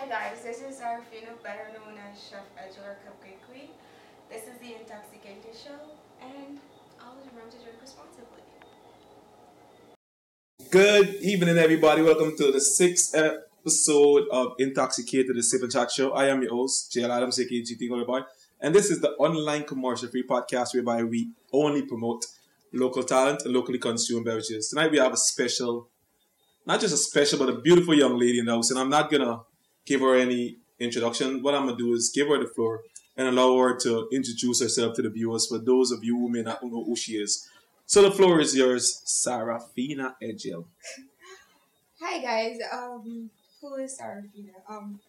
guys, this is Sarafina, better known as Chef Edghill or Cupcake Queen. This is the Intoxicated Show, and always remember to drink responsibly. Good evening, everybody. Welcome to the sixth episode of Intoxicated TheSipNChat Show. I am your host, JL Adams, aka GT Boy, and this is the online commercial-free podcast whereby we only promote local talent and locally consumed beverages. Tonight we have a special, not just a special, but a beautiful young lady in the house, and I'm not gonna give her any introduction. What I'm gonna do is give her the floor and allow her to introduce herself to the viewers for those of you who may not know who she is. So the floor is yours, Sarafina Edghill. Hi guys, who is Sarafina? I'm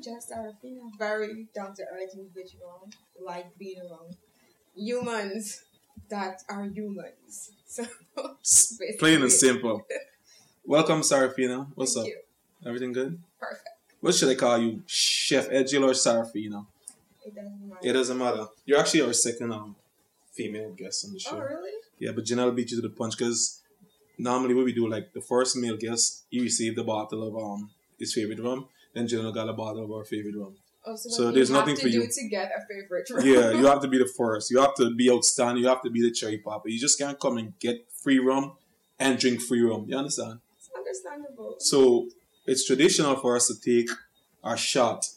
just Sarafina, very down to earth individual, like being around humans that are humans. So Plain and simple. Welcome, Sarafina. What's Thank up? you. Everything good? Perfect. What should I call you? Chef Edghill or Sarafina? It doesn't matter. It doesn't matter. You're actually our second female guest on the show. Oh really? Yeah, but Janelle beat you to the punch because normally what we do, like the first male guest, he received a bottle of his favorite rum, then Janelle got a bottle of our favorite rum. Oh, so, So what there's you have nothing to for do you. to get a favorite room. Yeah, you have to be the first. You have to be outstanding. You have to be the cherry popper. You just can't come and get free rum and drink free rum. You understand? It's understandable. So it's traditional for us to take our shot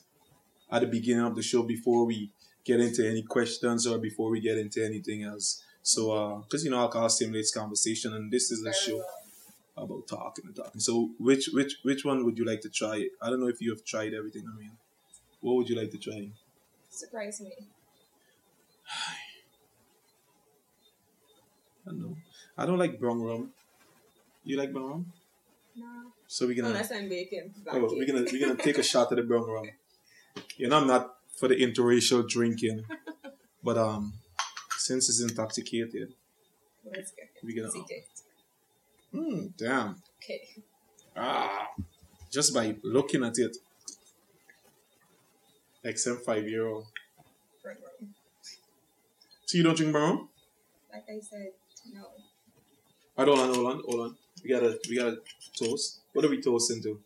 at the beginning of the show before we get into any questions or before we get into anything else. So, because alcohol stimulates conversation, and this is a Very show well. about talking and talking. So, which one would you like to try? I don't know if you have tried everything. I mean, what would you like to try? Surprise me. I don't know. I don't like brown rum. You like brown rum? No. So we're gonna Unless I'm baking. we're gonna take a shot at the brown rum. I'm not for the interracial drinking, but since it's intoxicated, Let's go. we're gonna. Seek it. Damn. Okay. Just by looking at it, like some 5-year-old. Brown rum. So you don't drink brown rum? Like I said, no. Alright, hold on. We gotta toast. What are we toasting to?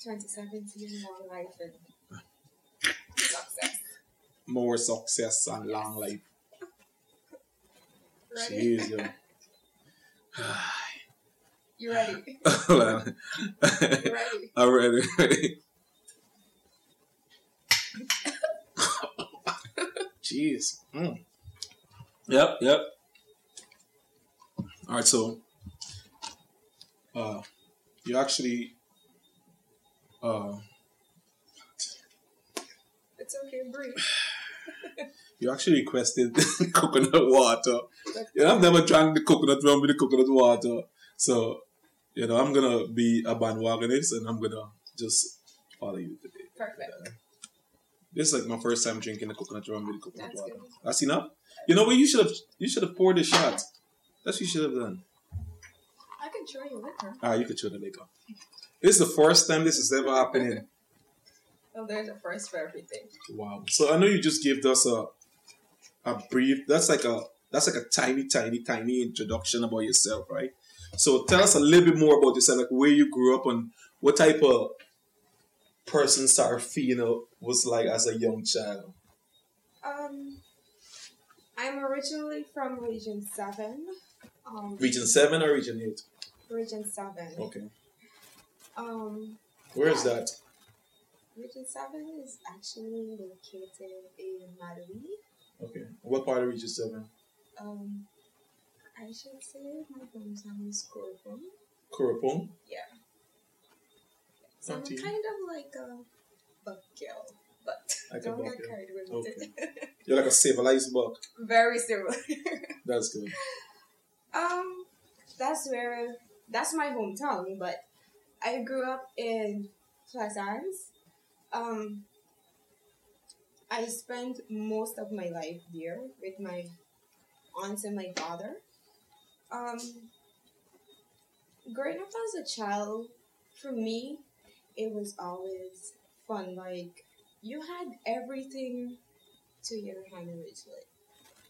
2017, long life and success. More success and long life. Ready? Jeez, yo. You ready? Hold on. You ready? I'm ready. Jeez. Yep. All right, so you actually It's okay, breathe. you actually requested coconut water. I've never drank the coconut rum with the coconut water, so I'm gonna be a bandwagonist and I'm gonna just follow you today. Perfect. This is like my first time drinking the coconut rum with the coconut That's water. good. That's enough. You know what? You should have poured a shot. That's what you should have done. I can show you liquor. You could show the liquor. This is the first time this is ever happening. Well, there's a first for everything. Wow. So I know you just gave us a brief. That's like a tiny introduction about yourself, right? So tell us a little bit more about yourself, like where you grew up and what type of person Sarafina was like as a young child. I'm originally from Region 7. Region 7 or Region 8? Region 7. Okay. Where Where is that? Region 7 is actually located in Madawi. Okay. What part of Region 7? I should say my hometown is Korpum. Kurapong? Yeah. So I'm Okay. kind of like a buck girl, but Like a don't buck get girl. carried away with Okay. it. You're like a civilized buck. Very similar. That's good. That's my hometown, but I grew up in Plaisance. I spent most of my life there with my aunts and my father. Growing up as a child, for me, it was always fun. Like, you had everything to your hand originally.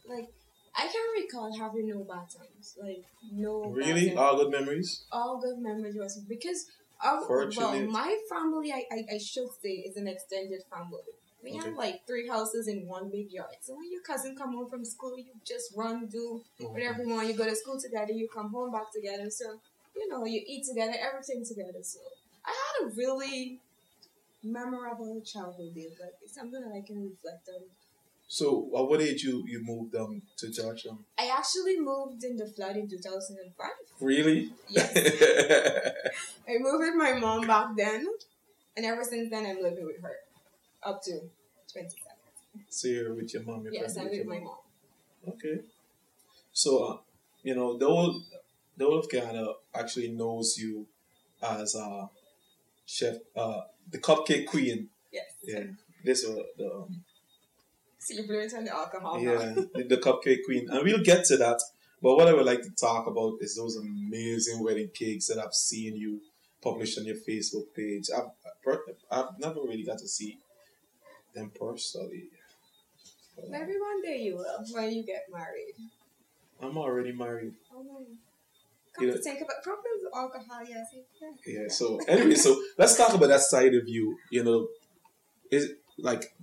Like, I can't recall having no bad times. Like, no bad Really? times. All good memories? All good memories was because Well, Fortunate. my family, I should say, is an extended family. We Okay. have like three houses in one big yard. So when your cousin come home from school, you just run, do whatever you want. You go to school together, you come home back together. So, you eat together, everything together. So I had a really memorable childhood days. Like, it's something that I can reflect on. So, at what age you moved to Georgetown? I actually moved in the flood in 2005. Really? Yes. I moved with my mom back then. And ever since then, I'm living with her. Up to 27. So you're with your mom? Yes, I'm with my mom. Okay. So, the whole of Canada actually knows you as chef, the cupcake queen. Yes. Yeah. This the See, you blame it on the alcohol now. yeah the cupcake queen, and we'll get to that. But what I would like to talk about is those amazing wedding cakes that I've seen you publish on your Facebook page. I've never really got to see them personally. Maybe one day you will when you get married. I'm already married. Oh no. Come to think about problems with alcohol, yes. Yeah. So anyway, so let's talk about that side of you. Is like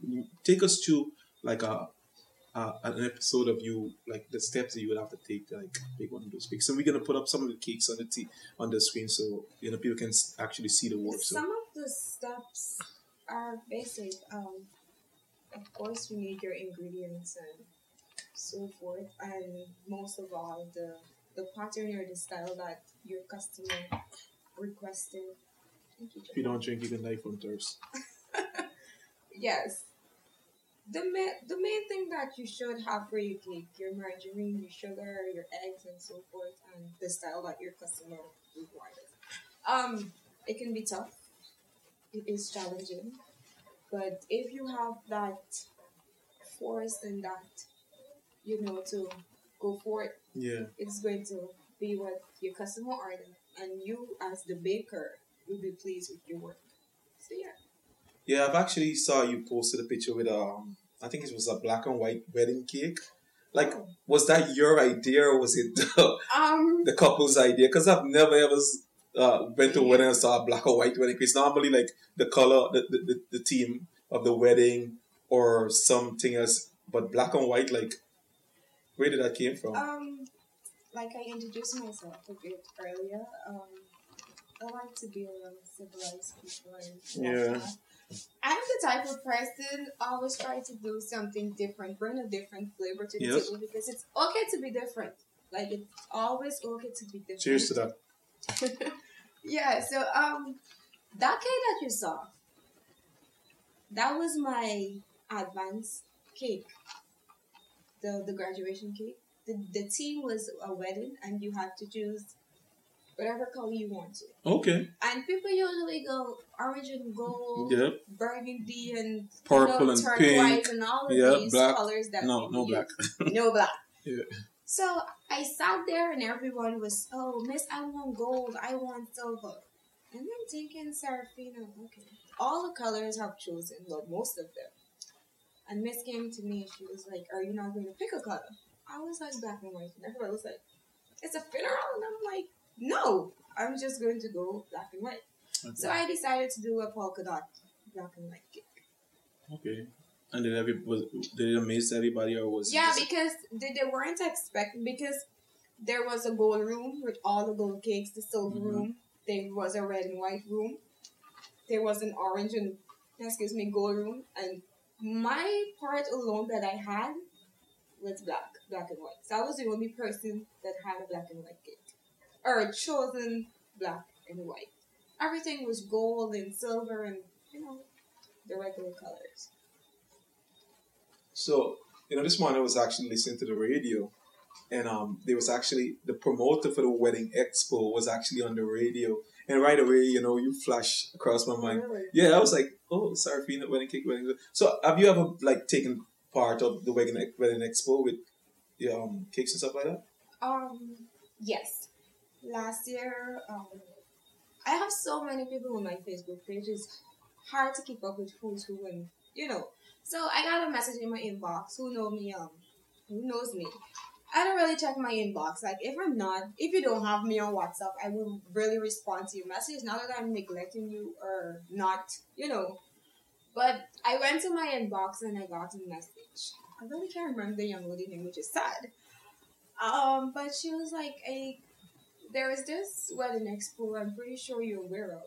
take us to like an episode of you, like the steps that you would have to take to like make one of those cakes. So we're gonna put up some of the cakes on the screen so people can actually see the work. So Some of the steps are basic. Of course, you need your ingredients and so forth, and most of all, the pattern or the style that your customer requested. Thank you, if you don't drink, you can die from thirst. Yes. The main thing that you should have for your cake, your margarine, your sugar, your eggs, and so forth, and the style that your customer requires. It can be tough. It is challenging, but if you have that force and that, to go for it, Yeah. it's going to be what your customer ordered, and you as the baker will be pleased with your work. So yeah. Yeah, I've actually saw you posted a picture with I think it was a black and white wedding cake. Like, was that your idea or was it the couple's idea? Because I've never ever went to a wedding and saw a black or white wedding cake. It's normally like the color, the theme of the wedding or something else. But black and white, like, where did that came from? Like I introduced myself a bit earlier. I like to be around civilized people and Yeah. I'm the type of person always try to do something different, bring a different flavor to the table because it's okay to be different. Like it's always okay to be different. Cheers to that. Yeah, so that cake that you saw, that was my advance cake. The graduation cake. The theme was a wedding and you had to choose whatever color you wanted. Okay. And people usually go orange and gold, burgundy and purple and turquoise pink, and all of these black. colors that no black. No black. Yeah. So I sat there and everyone was, oh, Miss, I want gold, I want silver. And I'm thinking, Sarafina, okay. All the colors have chosen, well, most of them. And Miss came to me and she was like, are you not going to pick a color? I was like, black and white. And everybody was like, it's a funeral? And I'm like, no, I'm just going to go black and white. Okay. So I decided to do a polka dot black and white cake. Okay. And did it amaze everybody or was it because they weren't expecting, because there was a gold room with all the gold cakes, the silver room, there was a red and white room, there was an orange and gold room, and my part alone that I had was black and white. So I was the only person that had a black and white cake. Or chosen black and white. Everything was gold and silver and, the regular colors. So, this morning I was actually listening to the radio and there was actually the promoter for the wedding expo was actually on the radio. And right away, you flash across my mind. Really? Yeah, I was like, oh, Sarafina, wedding cake, wedding. So have you ever like taken part of the wedding expo with cakes and stuff like that? Yes. Last year, I have so many people on my Facebook page. It's hard to keep up with who's who and, So I got a message in my inbox. Who knows me? I don't really check my inbox. Like, if you don't have me on WhatsApp, I will really respond to your message. Not that I'm neglecting you or not. But I went to my inbox and I got a message. I really can't remember the young lady name, which is sad. But she was like, there is this wedding expo. I'm pretty sure you're aware of.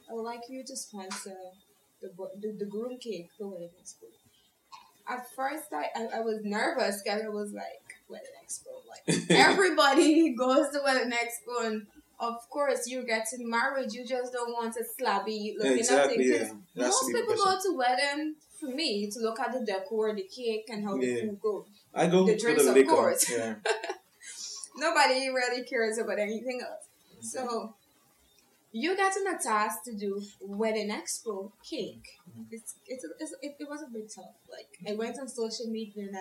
I would like you to sponsor the groom cake for wedding expo. At first, I was nervous because I was like, wedding expo. Like, everybody goes to wedding expo, and of course, you're getting married. You just don't want a slabby looking Exactly, at thing. yeah. Most people go to wedding for me to look at the decor, the cake, and how the food goes. I go The to drinks, the of liquor. course. Yeah. Nobody really cares about anything else. So you got an task to do wedding expo cake. It was a bit tough. Like, I went on social media and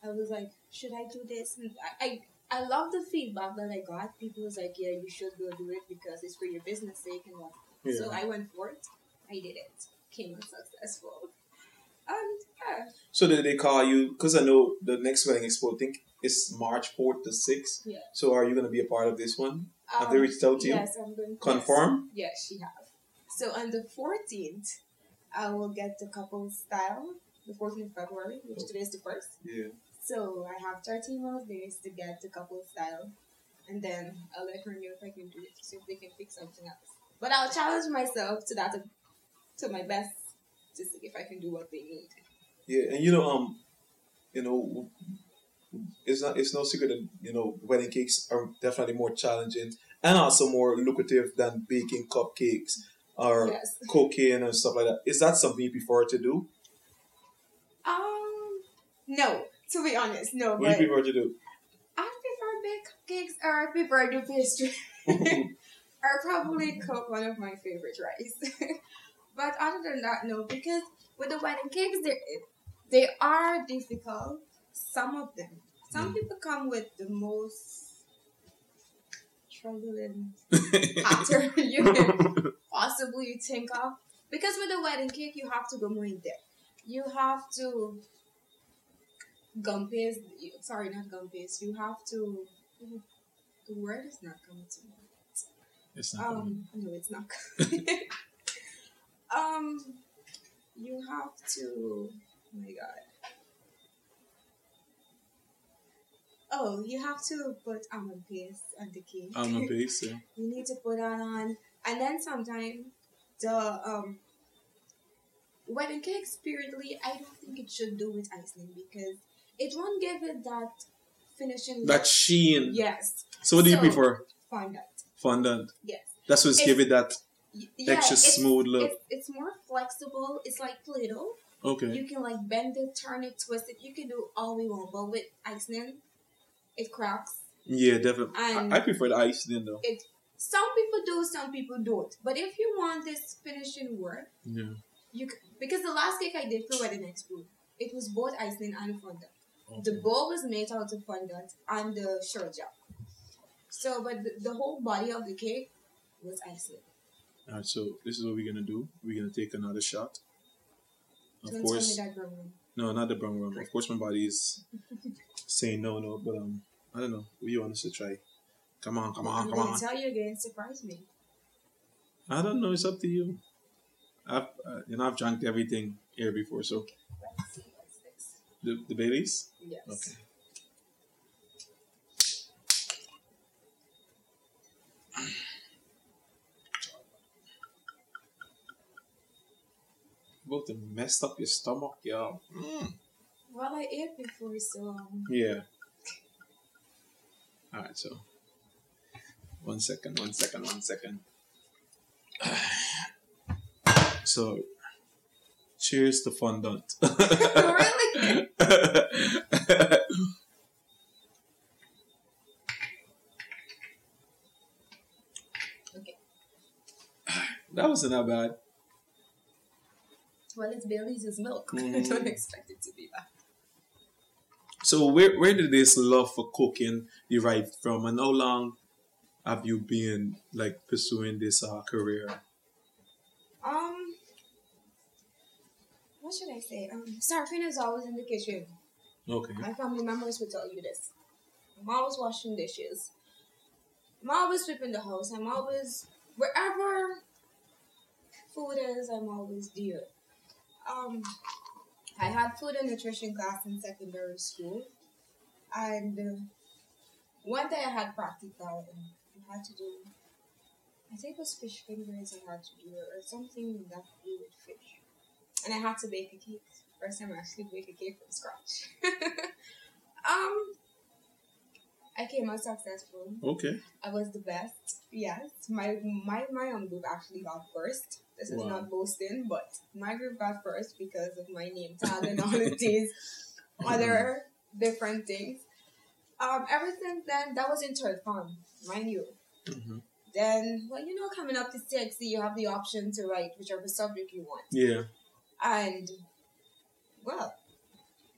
I was like, should I do this? And I love the feedback that I got. People was like, yeah, you should go do it because it's for your business sake and what. Yeah. So I went for it. I did it. Came out successful. And yeah. So did they call you? Because I know the next wedding expo, I think it's March 4th to 6th. Yeah. So are you going to be a part of this one? Have they reached out to you? Yes, I'm going to. Confirm? Yes, she have. So on the 14th, I will get the couple style, the 14th of February, which today is the 1st. Yeah. So I have 13 more days to get the couple style. And then I'll let her know if I can do it, see if they can fix something else. But I'll challenge myself to that, to my best, to see if I can do what they need. Yeah, and it's no secret that wedding cakes are definitely more challenging and also more lucrative than baking cupcakes or cocaine and stuff like that. Is that something you prefer to do? No. To be honest, no. What do you prefer to do? I prefer bake cupcakes, or I prefer do pastry. Or probably cook one of my favorite rice. But other than that, no, because with the wedding cakes, they are difficult. Some of them. Some people come with the most troubling pattern you can possibly think of. Because with the wedding cake, you have to go more in depth. You have to gum paste. Sorry, not gum paste. You have to. The word is not coming to me. It's not. No, it's not. You have to. Oh my god. Oh, you have to put almond paste on the cake. Almond paste, yeah. You need to put that on, and then sometimes the wedding cake spiritly, I don't think it should do with icing because it won't give it that finishing look. That sheen. Yes. So what do you prefer? Fondant. Fondant. Yes. That's what's give it that extra it's smooth look. It's more flexible. It's like Play-Doh. Okay. You can like bend it, turn it, twist it. You can do all we want, but with icing, it cracks. Yeah, definitely. And I prefer the icing though. Some people do, some people don't. But if you want this finishing work, because the last cake I did for Wedding Expo, it was both icing and fondant. Okay. The bowl was made out of fondant and the sugar jar. So, but the whole body of the cake was icing. Alright, so this is what we're gonna do. We're gonna take another shot. Of course. Tell me that brown rum. No, not the brown rum. Of course, my body is saying no, but I don't know. What you want us to try? Come on. I'm gonna tell you again. Surprise me. I don't know. It's up to you. I've drank everything here before, so. Let's see. What's this? The Baileys? Yes. Okay. About to mess up your stomach, y'all. Well, I ate before, so. Yeah. Alright, so. One second. So, cheers to fondant. Really? Okay. That wasn't that bad. Well, it's Bailey's milk. I don't expect it to be bad. So where did this love for cooking derive from, and how long have you been like pursuing this career? What should I say? Sarafina is always in the kitchen. Okay. My family members will tell you this. I'm always washing dishes. I'm always sweeping the house. I'm always wherever food is. I'm always there. Um, I had food and nutrition class in secondary school, and one day I had practical, and I had to do. I think it was fish fingers I had to do, or something that to do with fish, and I had to bake a cake. First time I actually bake a cake from scratch. um, I came out successful. Okay. I was the best. Yes, my group actually got first. This is Wow. not boasting, but my group got first because of my name tag and all of these other different things. Ever since then, that was in third form, mind you. Mm-hmm. Then, well, coming up to 60, you have the option to write whichever subject you want. Yeah. And, well,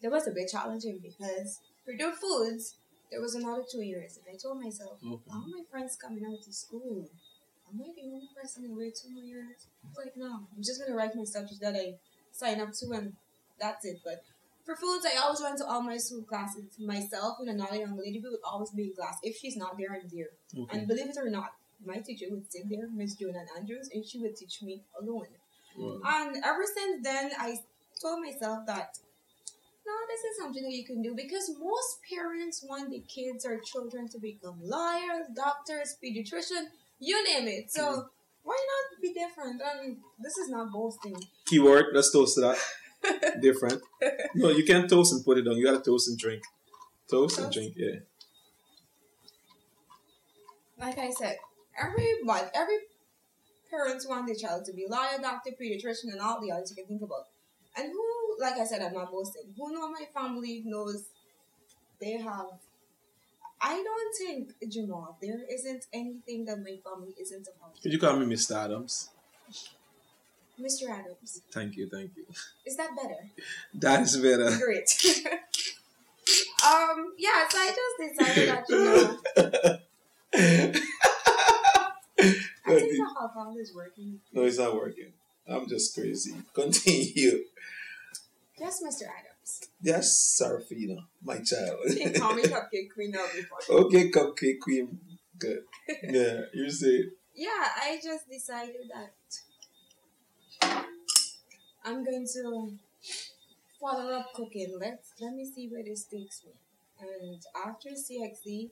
that was a bit challenging because for the foods, there was another 2 years. And I told myself, all my friends coming out to school, am I the only person who wait 2 more years? I was like, no, I'm just going to write my subject that I sign up to and that's it. But for foods, I always went to all my school classes myself and another young lady who would always be in class. If she's not there, I'm there. Okay. And believe it or not, my teacher would sit there, Miss Joan Andrews, and she would teach me alone. Wow. And ever since then, I told myself that, no, this is something that you can do because most parents want their kids or children to become lawyers, doctors, pediatrician, you name it. So why not be different? This is not boasting. Keyword, let's toast to that. Different. No, you can't toast and put it down. You gotta toast and drink. Toast and drink, yeah. Like I said, every parents want their child to be lawyer, doctor, pediatrician, and all the others you can think about. And who, like I said, I'm not boasting. Who know my family knows they have. I don't think, Jamal, there isn't anything that my family isn't about. Could you call me Mr. Adams? Mr. Adams. Thank you. Is that better? That is better. Great. Yeah, so I just decided that, I think the alcohol is working. No, it's not working. I'm just crazy. Continue. Yes, Mr. Adams. Yes, Sarafina, my child. You can call me Cupcake Queen now before. Okay, Cupcake Queen. Good. Yeah, you say. Yeah, I just decided that I'm going to follow up cooking. Let me see where this takes me. And after CXC,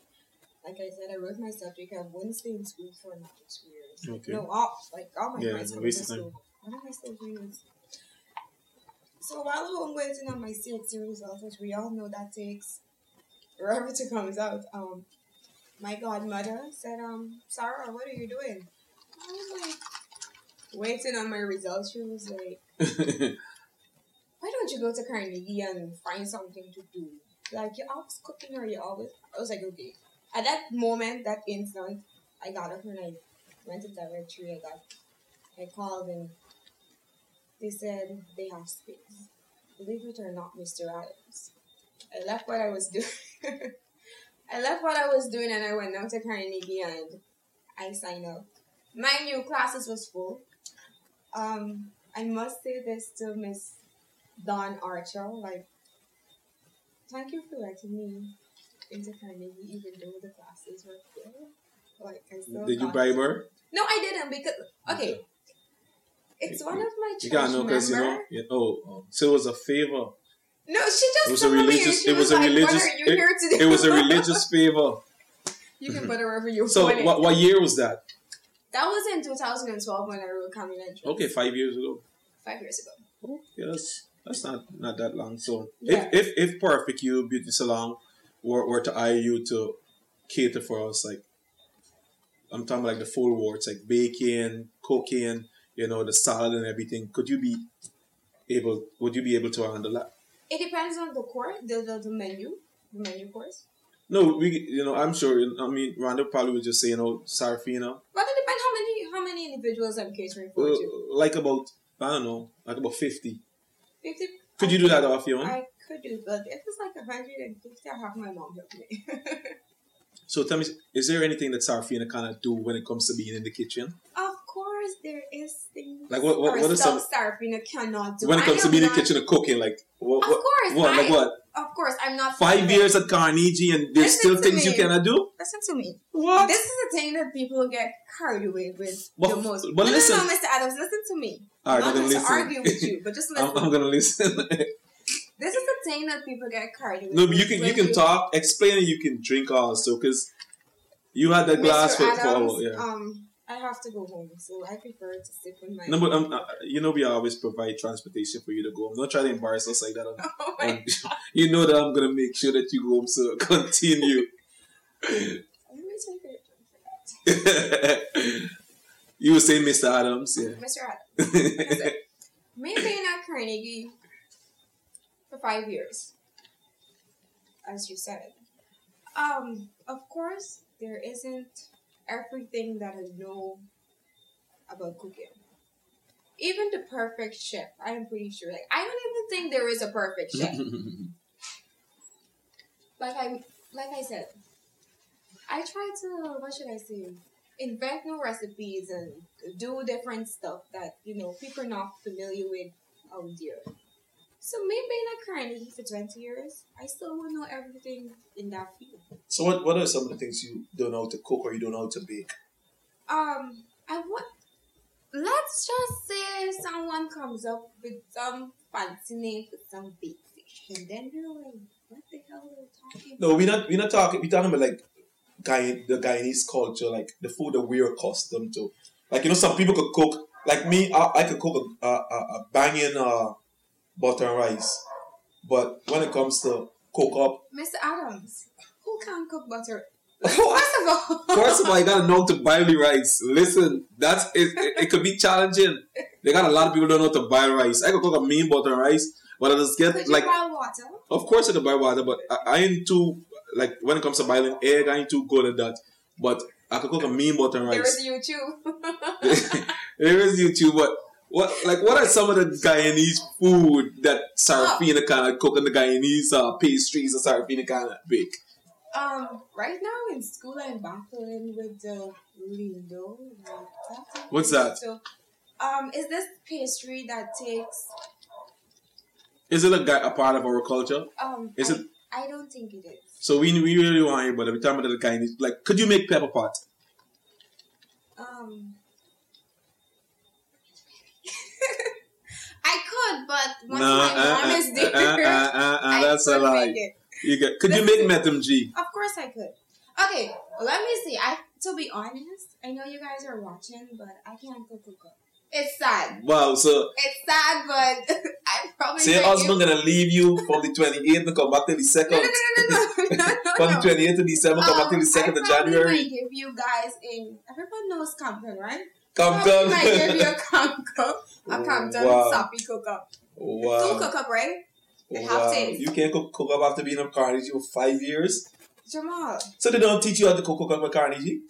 like I said, I wrote my subject. I wouldn't stay in school for another 2 years. Okay. No, all my friends went to waste of school. What am I still doing this? So while home waiting on my CXC results, which we all know that takes forever to come out, my godmother said, Sarah, what are you doing? I was like, waiting on my results. She was like, why don't you go to Carnegie and find something to do? Like, you're always cooking or you always... I was like, okay. At that moment, that instant, I got up and I went to the directory. I called and they said they have space. Believe it or not, Mr. Adams. I left what I was doing. And I went down to Carnegie and I signed up. My new classes was full. I must say this to Miss Dawn Archer, like, thank you for letting me into Carnegie, even though the classes were full. Like, I still Did you bribe her? No, I didn't because okay, it's one of my You church gotta know because so it was a favor. No, she just It was a religious. It was a religious. It was a religious favor. You can put it wherever you So want. what year was that? That was in 2012 when I wrote Common Entrance. Okay, 5 years ago. 5 years ago. Oh, yes, that's not that long. So Yeah. if Perfect You Beauty Salon were to hire you to cater for us, like I'm talking about like the full works, like baking, cooking, the salad and everything, would you be able to handle that? It depends on the course, the menu course. No, I'm sure. I mean, Rhonda probably would just say, Sarafina. But it depends how many individuals I'm catering for. Like about 50. 50. Could you do that off your own? I could do, but if it's like 150, I'll have my mom help me. So tell me, is there anything that Sarafina kind of do when it comes to being in the kitchen? Of course, there is things Like what are some Sarafina cannot do. when it comes to being in the kitchen and cooking? Like what? Of course, what? Of course, I'm not 5 years at Carnegie and there's still things you cannot do. Listen to me. What? This is the thing that people get carried away with the most. But listen, no, Mr. Adams, listen to me. All right, I'm not going to listen. argue with you, but just listen. I'm gonna listen. This is the thing that people get carried away. No, but you can talk, explain, and you can drink also because you had that glass Mr. Adams, for yeah. I have to go home, so I prefer to sit with my. No, but we always provide transportation for you to go home. Don't try to embarrass us like that. Oh my God. You know that I'm gonna make sure that you go home. So continue. You were saying Mr. Adams, yeah. Mr. Adams. Me being at Carnegie for 5 years, as you said. Of course, there isn't everything that I know about cooking. Even the perfect chef, I'm pretty sure. Like, I don't even think there is a perfect chef. like I said, I try to, what should I say, invent new recipes and do different stuff that, people are not familiar with out there. So me being at Carnegie for 20 years, I still won't know everything in that field. So what are some of the things you don't know how to cook or you don't know how to bake? Let's just say someone comes up with some fancy name for some big fish, and then they're like, what the hell are they talking about? No, we're not talking. We're talking about like the Guyanese culture, like the food that we're accustomed to. Like some people could cook. Like me, I could cook a banging butter and rice, but when it comes to cook up, Mr. Adams, who can cook butter? First of all, you gotta know how to boil the rice. Listen, that's it. It could be challenging. They got a lot of people don't know how to boil rice. I could cook a mean butter and rice, but I just get could like. You boil water? Of course, I can boil water, but I ain't too like when it comes to boiling egg. I ain't too good at that. But I could cook a mean butter and rice. There is YouTube. There is YouTube, but what are some of the Guyanese food that Sarafina kind of cook and the Guyanese pastries that Sarafina kind of bake? Right now in school I'm battling with the lindo. What's that? So, is this pastry that takes? Is it a part of our culture? I don't think it is. So we really want it, but every time the Guyanese, like, could you make pepper pot? I could, but once my mom is there, that's a lie. Could you make metam G? Of course I could. Okay, let me see. To be honest, I know you guys are watching, but I can't cook. It's sad. Wow, so it's sad, but I probably. So your husband gonna leave you from the 28th and come back to the 2nd. No. From the 28th to December, come back to the 2nd of January. I give you guys everyone knows Compton, right? Compton. I give you a Compton soppy cook up. Wow. Two cook up, right? Wow. You can't cook up after being in Carnegie for 5 years? Jamal. So they don't teach you how to cook up at Carnegie?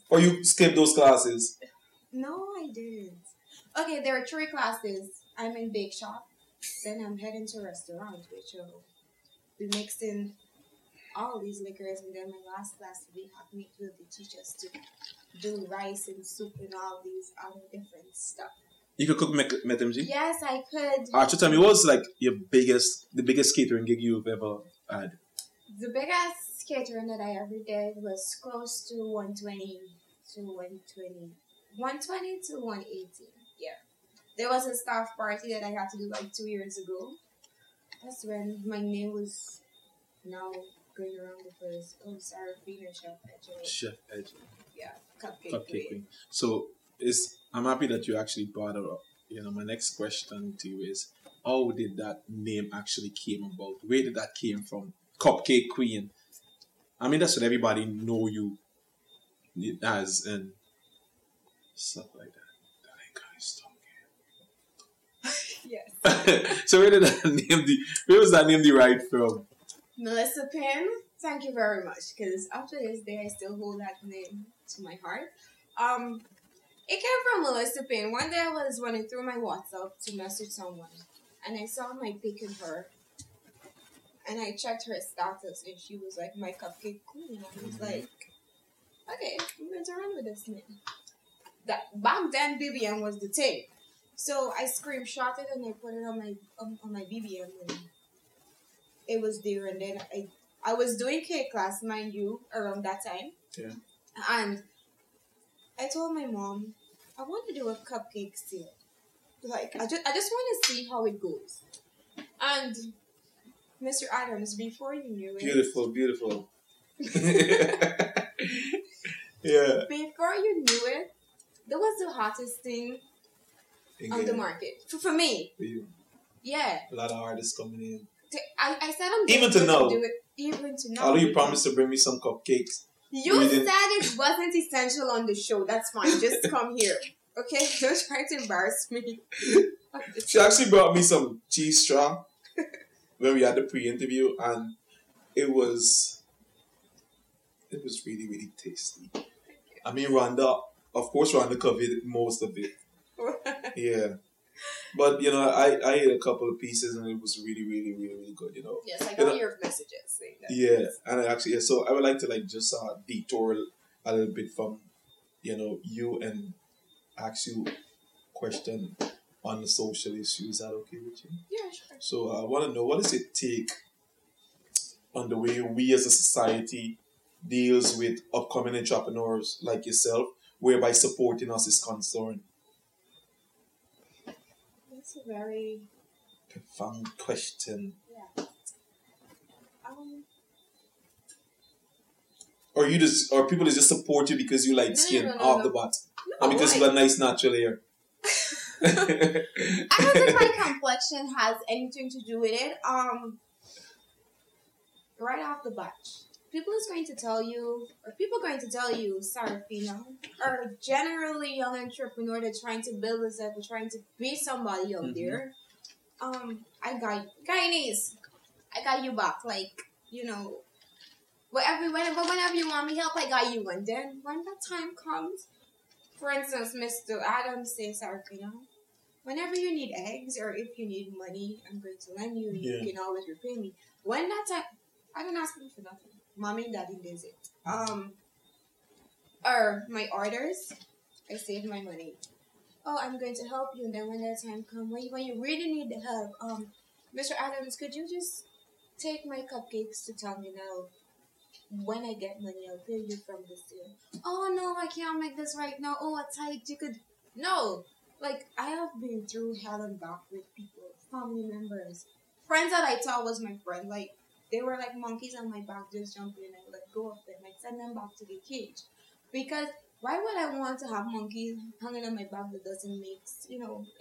Or you skip those classes? No, I didn't. Okay, there are 3 classes. I'm in bake shop. Then I'm heading to restaurant, which will be mixing all these liquors. And then my last class we have me will teach us to do rice and soup and all these other different stuff. You could cook metamg? Yes, I could. So tell me, what was like the biggest catering gig you've ever had? The biggest catering that I ever did was close to 120 to 120. 120 to 180. Yeah. There was a staff party that I had to do like 2 years ago. That's when my name was now going around the first. Oh, Sarafina, Chef Edghill. Chef Edghill. Yeah, cupcake queen. So I'm happy that you actually brought it up. My next question to you is, how did that name actually came about? Where did that came from? Cupcake Queen. I mean, that's what everybody know you as and stuff like that. That ain't kind of stuff. Yes. So where was that name derived from? Melissa Penn. Thank you very much. Because after this day, I still hold that name to my heart. It came from Melissa Penn. One day I was running through my WhatsApp to message someone, and I saw my pic in her, and I checked her status, and she was like my cupcake queen. And I was like, okay, I'm going to run with this name. that back then BBM was the thing. So I screenshot it and I put it on my BBM and it was there. And then I was doing cake class, mind you, around that time. Yeah. And I told my mom, I want to do a cupcake sale. Like I just want to see how it goes. And Mr. Adams, before you knew it, Beautiful. Yeah. before you knew it, that was the hottest thing on the market for me. For you. Yeah. A lot of artists coming in. I said I'm Even to know. do it. Even to know. Although you promised to bring me some cupcakes. You said it wasn't essential on the show. That's fine. Just come here. Okay? Don't try to embarrass me. She actually brought me some cheese straw when we had the pre-interview, and it was really, really tasty. I mean, Rhonda covered most of it. Yeah. But, I ate a couple of pieces and it was really, really, really, really good, Yes, I got your messages saying that. Yeah, and so I would like to just detour a little bit from, you and ask you a question on the social issues. Is that okay with you? Yeah, sure. So I want to know, what does it take on the way we as a society deals with upcoming entrepreneurs like yourself, whereby supporting us is concerned? That's a very profound question. Yeah. Or people just support you because you like skin off the bat, and because you got nice natural hair. I don't think my complexion has anything to do with it. Right off the bat, people are going to tell you, Sarafina, or generally young entrepreneur that's trying to build themselves, or trying to be somebody out there. I got Guyanese. I got you back. Whenever you want me help, I got you. And then when that time comes, for instance, Mr. Adams says, Sarafina, whenever you need eggs or if you need money, I'm going to lend you. You can always repay me. When that time, I don't ask them for nothing. Mommy and daddy does it. Or my orders, I save my money. Oh, I'm going to help you. And then when that time comes, when you really need the help, Mr. Adams, could you just take my cupcakes to tell me now? When I get money, I'll pay you from this year. Oh no, I can't make this right now. Oh, it's tight. You could. No. I have been through hell and back with people, family members, friends that I thought was my friend. They were like monkeys on my back just jumping, and I would let go of them. I'd send them back to the cage. Because why would I want to have monkeys hanging on my back that doesn't make,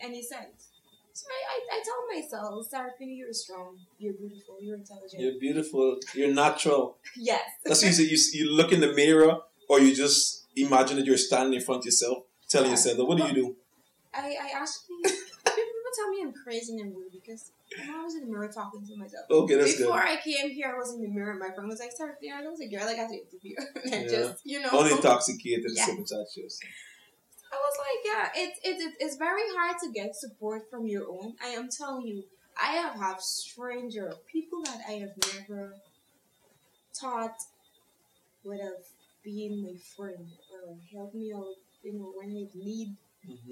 any sense? So I tell myself, Sarafina, you're strong, you're beautiful, you're intelligent. You're beautiful, you're natural. Yes. That's what you say. You look in the mirror, or you just imagine that you're standing in front of yourself, telling yourself, what do you do? I actually, people tell me I'm crazy and weird because I was in the mirror talking to myself. Okay, that's Before good. I came here, I was in the mirror and my friend was like, Sarafina, I was a girl, I got to interview. And just, Unintoxicated TheSipNChat Show. I was like, yeah, it's very hard to get support from your own. I am telling you, I have had people that I have never thought would have been my friend or helped me out, when I need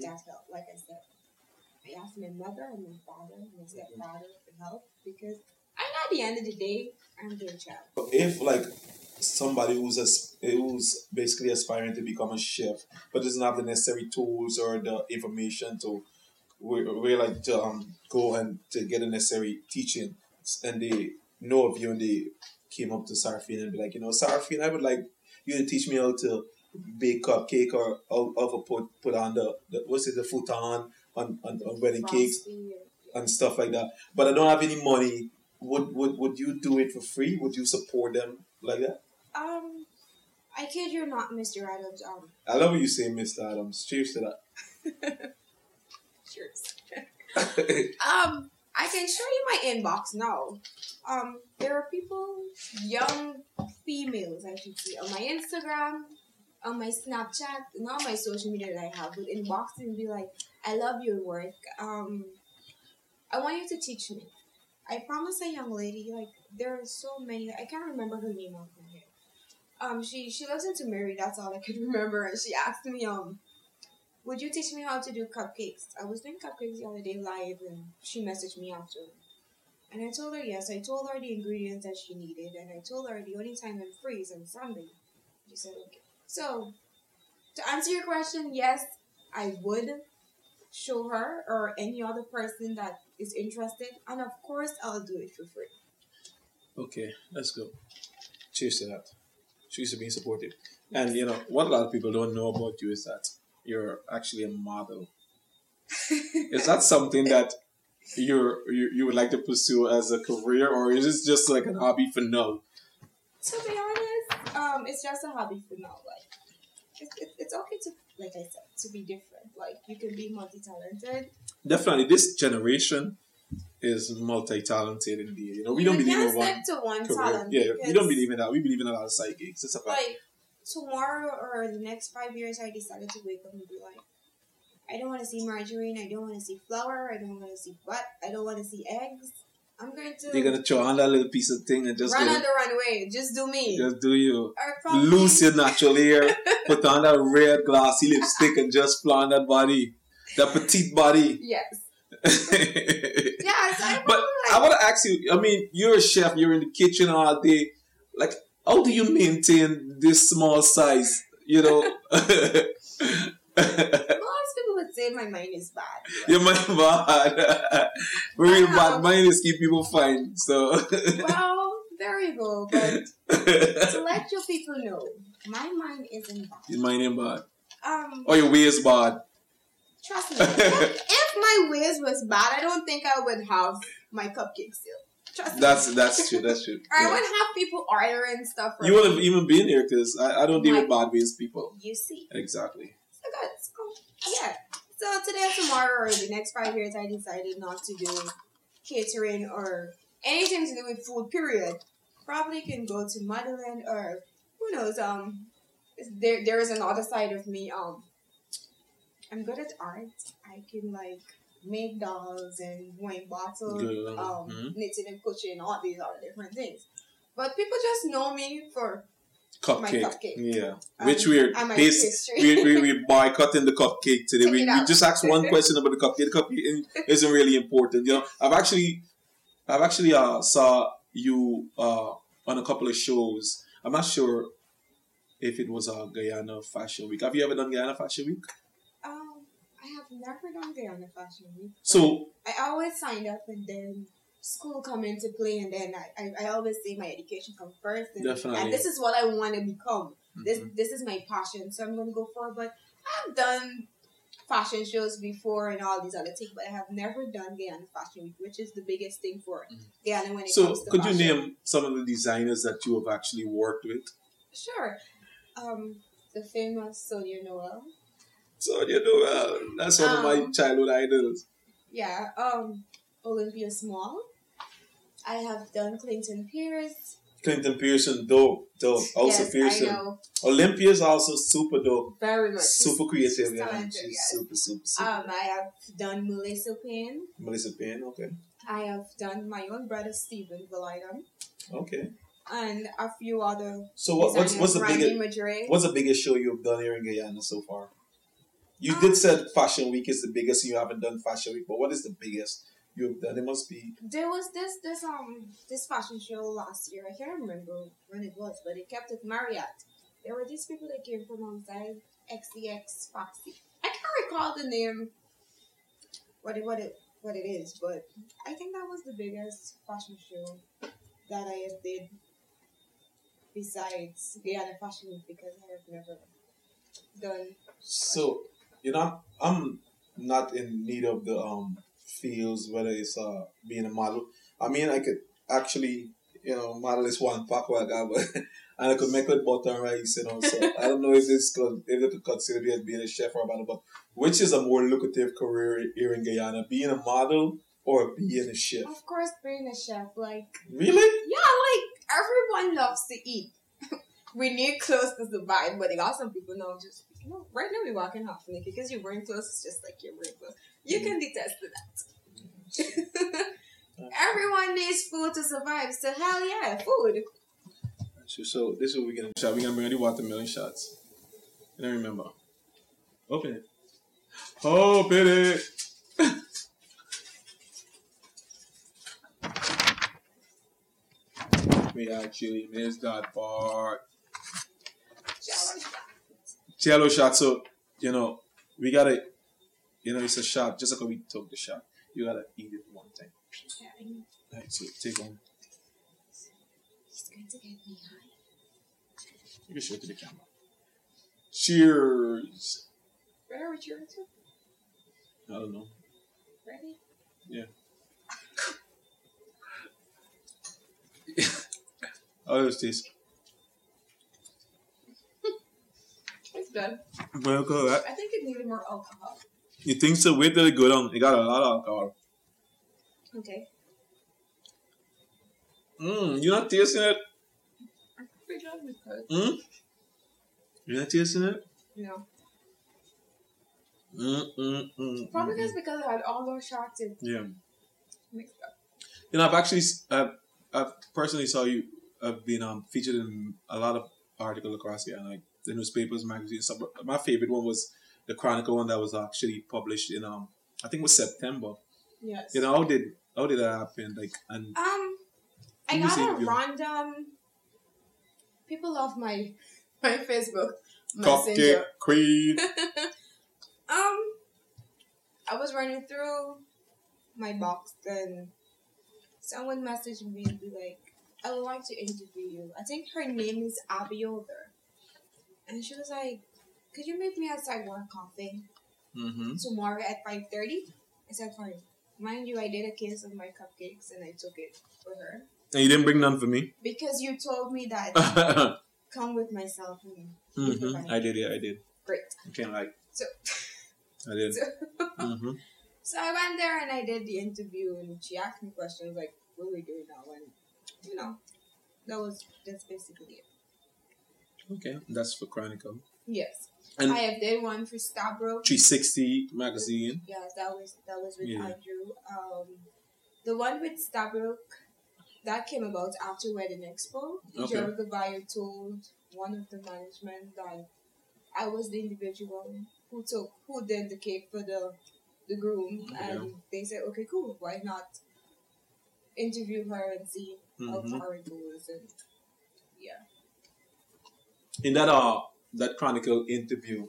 that help. Like I said, I asked my mother and my father and my stepfather for help because at the end of the day, I'm their child. If somebody who's basically aspiring to become a chef, but doesn't have the necessary tools or the information to go and to get the necessary teaching, and they know of you and they came up to Sarafina and be like, Sarafina, I would like you to teach me how to bake cupcake or how to put on the futon on wedding cakes and stuff like that. But I don't have any money. Would you do it for free? Would you support them like that? I kid you not, Mr. Adams. I love when you say Mr. Adams. Cheers to that. Cheers. I can show you my inbox now. There are people, young females, I should say, on my Instagram, on my Snapchat, and all my social media that I have, would inbox and be like, I love your work. I want you to teach me. I promised a young lady, there are so many, I can't remember her name off my head. She lives in Mary, that's all I could remember, and she asked me, would you teach me how to do cupcakes? I was doing cupcakes the other day live, and she messaged me after. And I told her yes. I told her the ingredients that she needed, and I told her the only time I'm free is on Sunday. She said okay. So, to answer your question, yes, I would show her or any other person that is interested, and of course, I'll do it for free. Okay, let's go. Cheers to that. Cheers to being supportive. And you know what a lot of people don't know about you is that you're actually a model. Is that something that you would like to pursue as a career, or is this just like an hobby for now? To be honest, it's just a hobby for now. Like, it's okay to, like I said, to be different. Like, you can be multi-talented. Definitely, this generation is multi-talented indeed. You know, we You don't believe can't in one stick to one career. talent. Yeah, we don't because, believe in that. We believe in a lot of side gigs. It's a fact. like, tomorrow or the next 5 years, I decided to wake up and be like, I don't want to see margarine. I don't want to see flour. I don't want to see butter. I don't want to see eggs. I'm going to You're gonna throw on that little piece of thing and just run go, on the runway. Just do me. just do you. Or probably, Loose your natural hair, put on that red glassy lipstick and just flaunt that body. That petite body. yes. Yes, I But I want to ask you, I mean, you're a chef, you're in the kitchen all day. Like, how do you maintain this small size? You know? Most people would say my mind is bad. Your mind bad. Real bad mind is keep people fine. So Well, there you go. But to let your people know, my mind isn't bad. your mind ain't bad. Or your way is bad. Trust me. If my ways was bad, I don't think I would have my cupcake still. Trust me. That's true. That's true. I would have people ordering stuff. You would have even been here because I don't deal with bad ways people. You see. Exactly. So good. So, yeah. So today or tomorrow or the next 5 years, I decided not to do catering or anything to do with food. Period. Probably can go to Madeline or who knows. There is another side of me. I'm good at art. I can like make dolls and wine bottles, knitting and crochet and all these other different things. But people just know me for my cupcake. Yeah. Which we're pastry. we boycotting the cupcake today. We just asked one question about the cupcake. The cupcake isn't really important. You know, I've actually saw you on a couple of shows. I'm not sure if it was Guyana Fashion Week. Have you ever done Guyana Fashion Week? I have never done Guyana Fashion Week. So I always signed up and then school come into play and then I always say my education comes first and this is what I want to become. This is my passion, so I'm going to go for it. But I've done fashion shows before and all these other things, but I have never done Guyana Fashion Week, which is the biggest thing for Guyana when it comes to could fashion. you name some of the designers that you have actually worked with? Sure. The famous Sonia Noel. Sonia Noel, that's one of my childhood idols. Yeah. Olympia Small. I have done Clinton Pierce. Clinton Pearson, dope. Also yes, Pearson. I know. Olympia is also super dope. Very much. Super creative. She's talented, She's yes. super. I have done Melissa Payne. Okay. I have done my own brother Stephen Validon. Okay. And a few other. So what's the biggest show you've done here in Guyana so far? You did said Fashion Week is the biggest, and you haven't done Fashion Week. But what is the biggest you've done? It must be. There was this fashion show last year. I can't remember when it was, but it kept at Marriott. There were these people that came from outside, XCX Foxy. I can't recall the name. What it is, but I think that was the biggest fashion show that I have did. Besides Guyana Fashion Week, because I have never done. So, I'm not in need of the fields, whether it's being a model. I mean, I could actually, model is one pack what I got, but and I could make it butter and rice, So I don't know if they could consider me as being a chef or a model, but which is a more lucrative career here in Guyana, being a model or being a chef? Of course, being a chef, like. Really? Yeah, everyone loves to eat. We need clothes to survive, but there are some people now just, right now we're walking half naked because you're wearing clothes, it's just like you're wearing clothes. You can detest to that. Everyone needs food to survive, so hell yeah, food. So this is what we're going to try. We're going to bring the watermelon shots. And then remember, open it. Oh, pity. We actually missed that part. Jello shot. So, we gotta, it's a shot. Just like we took the shot. You gotta eat it one time. Alright, so take one. He's going to get me high. You can show it to the camera. Cheers. Where are we cheering to? I don't know. Ready? Yeah. How does it taste? It's good. Well, good, right? I think it needed more alcohol. You think so? Wait till it go down. It got a lot of alcohol. Okay. You're not tasting it? I'm pretty sure we could. You're not tasting it? No. Probably because I had all those shots in mixed up. I've actually, I've personally saw you have been featured in a lot of articles across here, like the newspapers, magazines. Stuff. But my favorite one was the Chronicle one that was actually published in I think it was September. Yes. How did that happen? Like I got a random. People love my Facebook Messenger. Cupcake Queen. I was running through my box and someone messaged me and be like, I would like to interview you. I think her name is Abby Older. And she was like, could you meet me outside one coffee tomorrow at 5:30? I said, fine. Mind you, I did a case of my cupcakes and I took it for her. And you didn't bring none for me? Because you told me that come with myself and I did. Great. I can't lie. So I did. So I went there and I did the interview and she asked me questions like, what are we doing now? And that's basically it. Okay, that's for Chronicle. Yes. And I have did one for Stabrook. 360 magazine. Yes, that was with Andrew. The one with Stabrook, that came about after Wedding Expo. Okay. Jerry the buyer told one of the management that I was the individual who did the cake for the groom, and they said, okay, cool, why not interview her and see how far it goes, and in that Chronicle interview,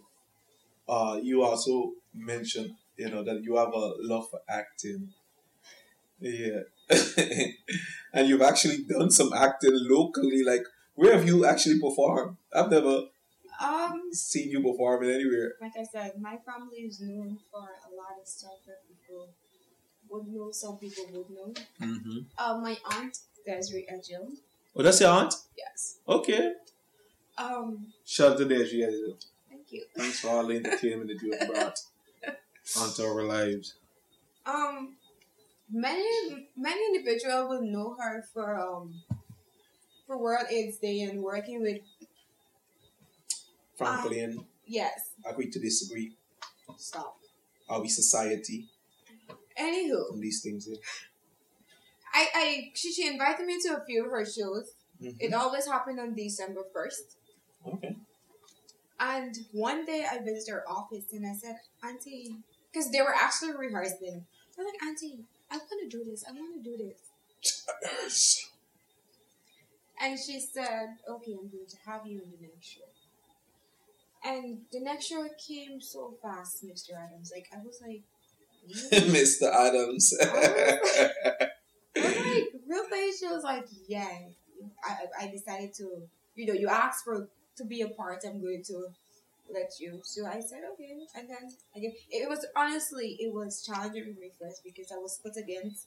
you also mentioned that you have a love for acting. Yeah. And you've actually done some acting locally. Like, where have you actually performed? I've never seen you perform anywhere. Like I said, my family is known for a lot of stuff that people would know. Some people would know. My aunt Desiree Edghill. Oh, that's your aunt? Yes. Okay. Shout out to Desiree. Thank you. Thanks for all the entertainment that you have brought onto our lives. Many individuals will know her for World AIDS Day and working with Franklin. Yes. Agree to disagree. Stop. Are we society? Anywho. From these things. Yeah. She invited me to a few of her shows. It always happened on December 1st. Okay. And one day I visited her office and I said, Auntie, because they were actually rehearsing. I was like, Auntie, I want to do this. And she said, okay, I'm going to have you in the next show. And the next show came so fast, Mr. Adams. Like, I was like, Mr. Adams. I was like, real face. She was like, yeah. I decided to, you asked to be a part. I'm going to let you. So I said, okay. And then again, it was challenging for me first because I was put against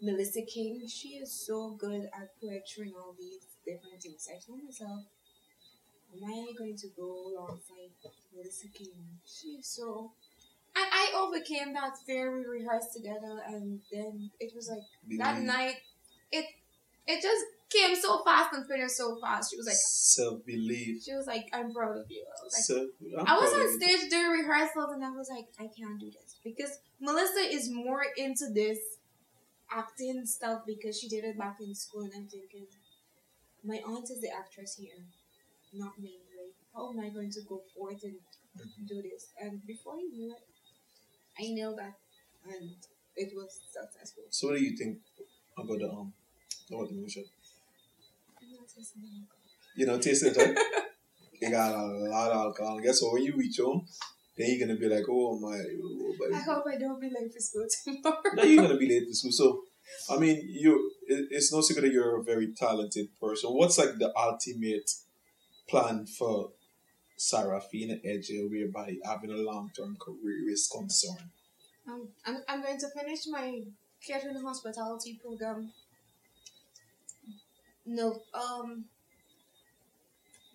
Melissa King. She is so good at poetry and all these different things. I told myself, am I going to go alongside Melissa King? She is so... And I overcame that fear. We rehearsed together and then it was like, that night, it just came so fast and finished so fast. She was like... Self-belief. She was like, I'm proud of you. I was like... I was on stage during rehearsals and I was like, I can't do this. Because Melissa is more into this acting stuff because she did it back in school and I'm thinking, my aunt is the actress here, not me. Like, how am I going to go forth and do this? And before you knew it, I know that, and it was successful. So what do you think about the mission? I'm not tasting alcohol. You know, taste it, right? You got a lot of alcohol. Guess what? When you reach home, then you're gonna be like, oh my. I hope I don't be late for school tomorrow. No, you're gonna be late for school. So, I mean, it's no secret that you're a very talented person. What's like the ultimate plan for Sarafina Edghill, whereby having a long-term career is concerned? I'm going to finish my catering and hospitality program. No,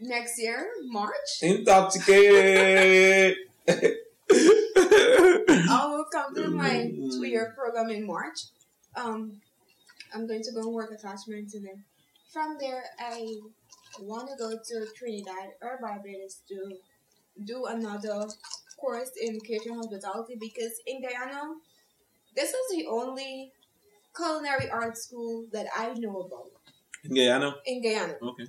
next year, March. Intoxicated. I will complete my 2-year program in March. I'm going to go and work attachments, and then from there, I want to go to Trinidad or Barbados to do another course in catering hospitality, because in Guyana, this is the only culinary art school that I know about. In Guyana? In Guyana. Okay.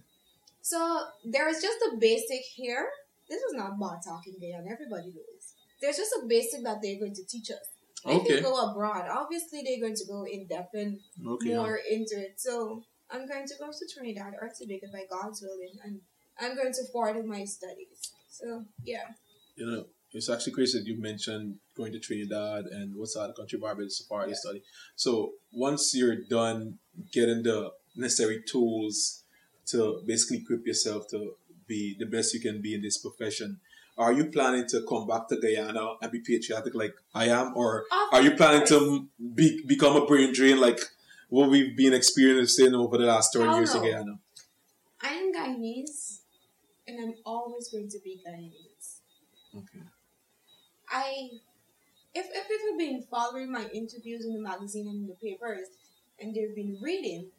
So there is just a basic here. This is not bad talk in Guyana. Everybody knows. There's just a basic that they're going to teach us. If you go abroad, obviously they're going to go in depth and more into it. So I'm going to go to Trinidad or Tobago by God's willing, and I'm going to further my studies. So yeah. You know, it's actually crazy that you mentioned going to Trinidad and what's the other country, Barbados, Safari study. So once you're done getting the necessary tools to basically equip yourself to be the best you can be in this profession, are you planning to come back to Guyana and be patriotic like I am, or are you planning to become a brain drain like what we've been experiencing over the last 30 years in Guyana? I am Guyanese, and I'm always going to be Guyanese. Okay. If people have been following my interviews in the magazine and in the papers, and they've been reading,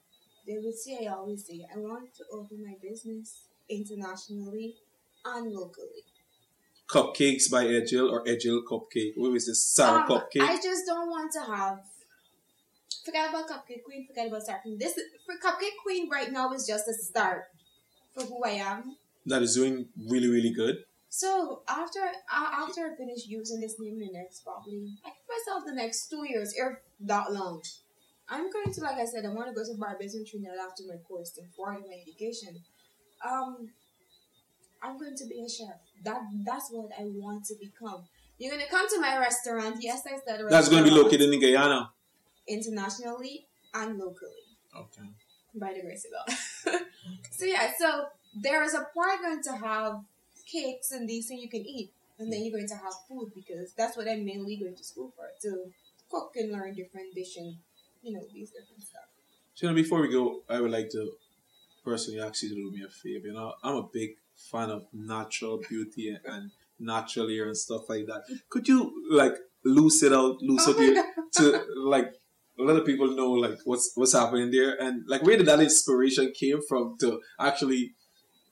they would see I always say I want to open my business internationally and locally. Cupcakes by Edghill or Edghill Cupcake? What is this? Sarah Cupcake? I just don't want to have. Forget about Cupcake Queen. Forget about Sarafina. This for Cupcake Queen right now is just a start for who I am. That is doing really, really good. So after I finish using this name in the next, probably I give myself the next 2 years, if that long. I'm going to, like I said, I want to go to Barbados and Trinidad after my course and further my education. I'm going to be a chef. That's what I want to become. You're going to come to my restaurant. Yes, I said restaurant. That's going to be located in Guyana. Internationally and locally. Okay. By the grace of God. So there is a part going to have cakes and these things you can eat. And then you're going to have food, because that's what I'm mainly going to school for. To cook and learn different dishes, these different stuff. So, before we go, I would like to personally ask you to do me a favor. I'm a big fan of natural beauty and natural hair and stuff like that. Could you loose up here to let people know what's happening there, and where did that inspiration came from to actually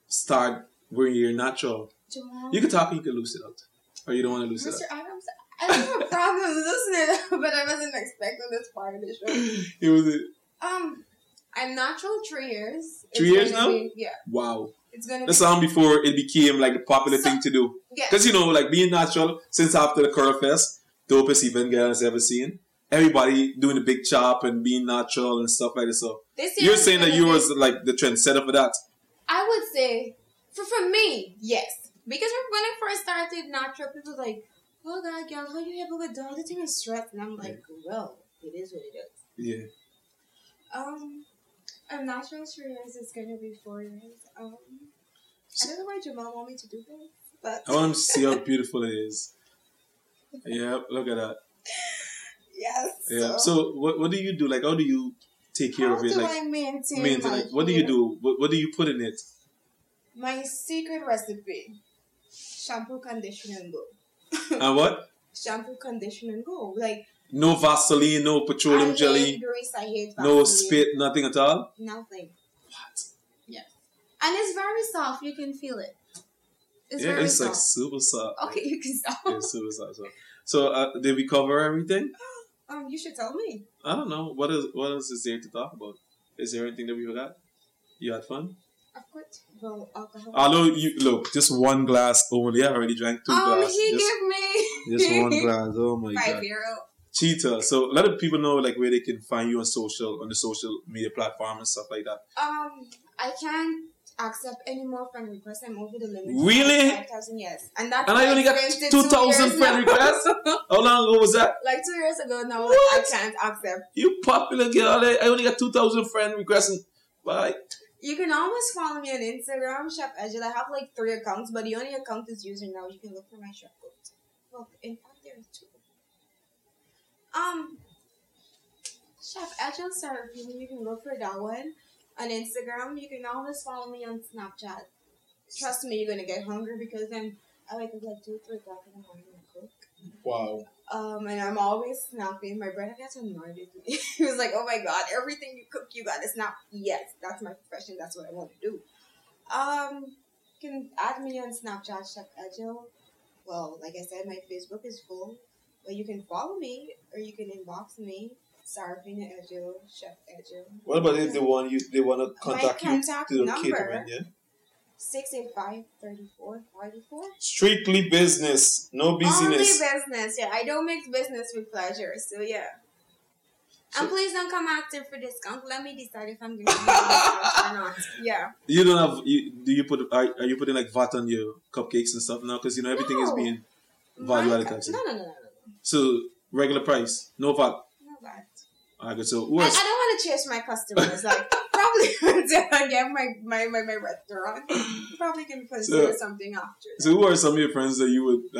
start wearing your natural? Jamal, you can talk and you can loose it out, or you don't want to loose it out. Mr. Adams, I don't have a problem listening, but I wasn't expecting this part of the show. It was I'm natural 3 years. 3 years now? Yeah. Wow. It's gonna the song before it became the popular thing to do. Yeah. Because being natural since after the Curl Fest, dopest event Guyana's ever seen. Everybody doing the big chop and being natural and stuff like this. So you're saying that you was the trendsetter for that? I would say for me, yes. Because when I first started natural, people were like, "Oh God, girl, how you able with all the thing is stress?" And I'm like, "Well, it is what it is." Yeah. I'm natural 3 years. It's gonna be 4 years. I don't know why Jamal want me to do this, but I want to see how beautiful it is. Yeah, look at that. Yes. Yeah. So what do you do? How do you take care of it? How do I maintain my what do you do? What do you put in it? My secret recipe: shampoo, conditioner, and go. And what? Shampoo, conditioner, and go. No Vaseline, no petroleum jelly. I hate grease, I hate Vaseline. No spit, nothing at all? Nothing. What? Yes. And it's very soft. You can feel it. It's very it's soft. super soft. Okay, you can stop. It's super soft. So did we cover everything? You should tell me. I don't know. What else is there to talk about? Is there anything that we forgot? You had fun? Of course. Well, alcohol. Although just one glass only. I already drank 2 glasses. He gave me Just one glass. Oh my god. 5-0. Cheetah. So let the people know like where they can find you on the social media platform and stuff like that. I can't accept any more friend requests. I'm over the limit. Really? 5,000, yes. And I only got 2,000 friend requests. How long ago was that? Like 2 years ago now. What? I can't accept. You popular girl. I only got 2,000 friend requests. Bye. You can always follow me on Instagram, Chef Edghill. I have like 3 accounts, but the only account is using now. You can look for my chef coat. Well, in fact, there are 2. Chef Edghill Sarafina, you can look for that one. On Instagram, you can always follow me on Snapchat. Trust me, you're gonna get hungry because I wake up like 2-3 o'clock in the morning and cook. Wow. And I'm always snapping. My brother gets annoyed with me. He was like, "Oh my god, everything you cook, you gotta snap." Yes, that's my profession. That's what I want to do. You can add me on Snapchat, Chef Edghill. Well, like I said, my Facebook is full. But you can follow me or you can inbox me. Sarafina Edghill, Chef Edghill. What about if they want to contact you to number, catering? Yeah. 685-3444. Strictly business, no business. Only business, yeah. I don't mix business with pleasure, so yeah. And please don't come active for discount. Let me decide if I'm going to do discount or not. Yeah. You don't have. Are you putting like VAT on your cupcakes and stuff now? Because everything is being value added taxes. No. So regular price, no VAT. No VAT. Alright, good. So I don't want to chase my customers. Like probably until I get my restaurant, probably can consider something after. So who are some of your friends that you would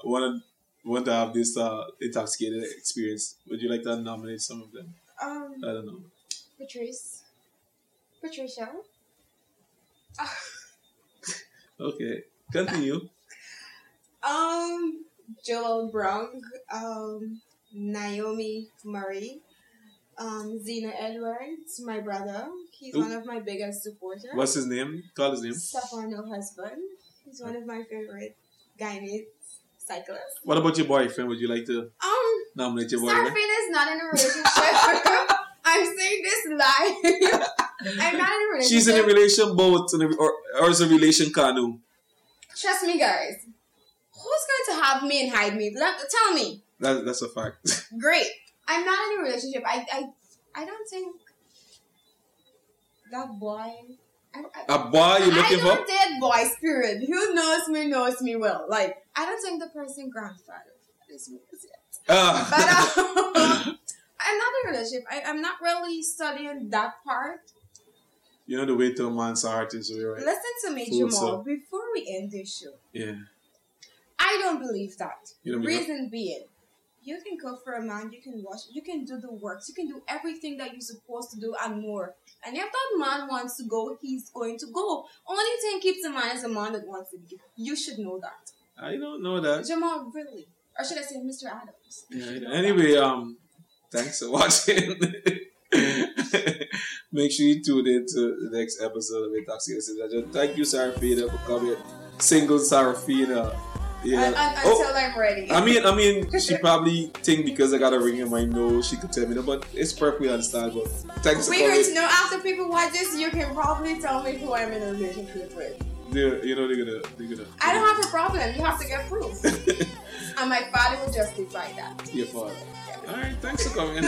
want to have this intoxicated experience? Would you like to nominate some of them? I don't know. Patricia. Okay, continue. Joel Brown, Naomi Murray, Zena Edwards, my brother. He's one of my biggest supporters. What's his name? Call his name. Stefano husband. He's one of my favorite Guyanese cyclists. What about your boyfriend? Would you like to nominate your boyfriend? Sarafina is not in a relationship. I'm saying this live. I'm not in a relationship. She's in a relation boat or is a relation canoe. Trust me, guys. Who's going to have me and hide me? Tell me. That's a fact. Great. I'm not in a relationship. I don't think that boy. A boy you're looking for? I don't date boys, period. Who knows me well. Like, I don't think the person grandfather is me yet. But I'm not in a relationship. I'm not really studying that part. You know the way to a man's heart is right. Listen to me, Jamal. Before we end this show. Yeah. I don't believe that. Reason being, you can cook for a man, you can wash, you can do the works, you can do everything that you're supposed to do and more. And if that man wants to go, he's going to go. Only thing keeps a man is a man that wants to give. You should know that. I don't know that. Jamal, really. Or should I say Mr. Adams? Yeah, anyway, thanks for watching. Make sure you tune in to the next episode of Intoxicated TheSipNChat Show. Thank you, Sarafina, for coming. Single Sarafina. Yeah. Until I'm ready. I mean, she probably think because I got a ring in my nose, she could tell me that, but it's perfectly understandable. Thanks for coming. We're going to know after people watch this, you can probably tell me who I'm in a relationship with. They're gonna. I don't have a problem. You have to get proof. And my father will justify that. Your father. Yeah. All right. Thanks for coming.